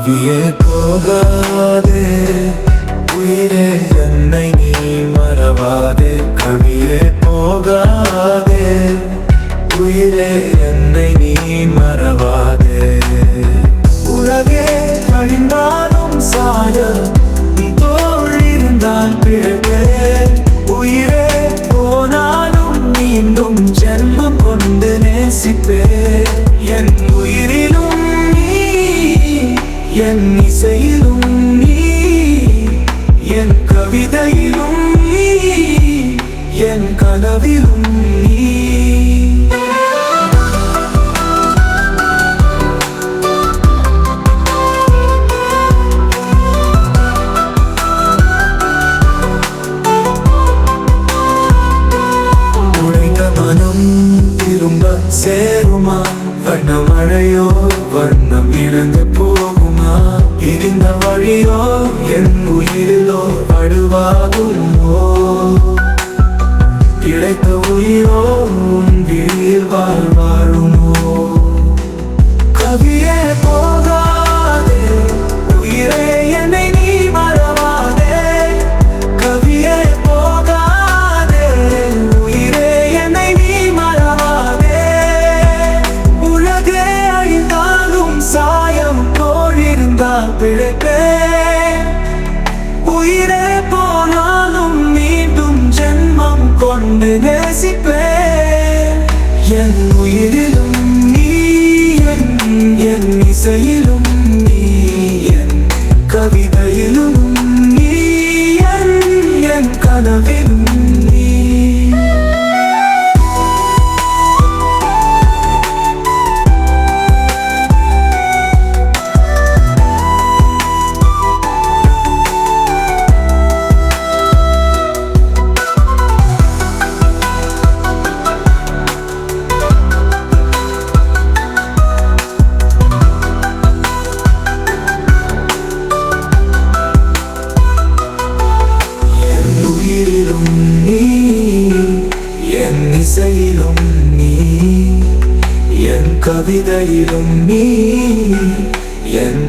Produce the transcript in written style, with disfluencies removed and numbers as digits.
கவியே போகாதே உயிரே என்னை நீ மறவாதே. கவியே போகாதே உயிரே என்னை நீ மறவாதே. உலகே அழிந்தாலும் சாய நீ தோள் இருந்தால் பிழவே. உயிரே போனாலும் மீண்டும் ஜென்மம் கொண்டு நேசிப்பே. என் உயிரிலும் நீ, என் இசையிலும் நீ, என் கவிதையிலும் நீ, என் கனவிலும் நீ. உழைந்த மனம் திரும்ப சேருமா? வண்ணமழையோ வண்ணம் இழந்து போகுமா? இருந்த வழியோ என் உயிரிலோ வடுவாகுமோ? இழைத்த உயிரோ உன் விழியில் வாழ்வாருமோ? கவியே போகாதே உயிரே என்னை நீ மறவாதே. கவியே போகாதே உயிரே என்னை நீ மறவாதே. உலகே அழிந்தாலும் சாயம் போலிருந்தால் பிழைப்பே. உயிரே போனாலும் மீண்டும் ஜென்மம் கொண்டு நேசிப்பே. என் உயிரிலும் நீ, என் இசையிலும் நீ, என் கவிதையிலும் நீ, என் கனவிலும் நீ. என் இசையிலும் நீ, என் கவிதையிலும் நீ, என்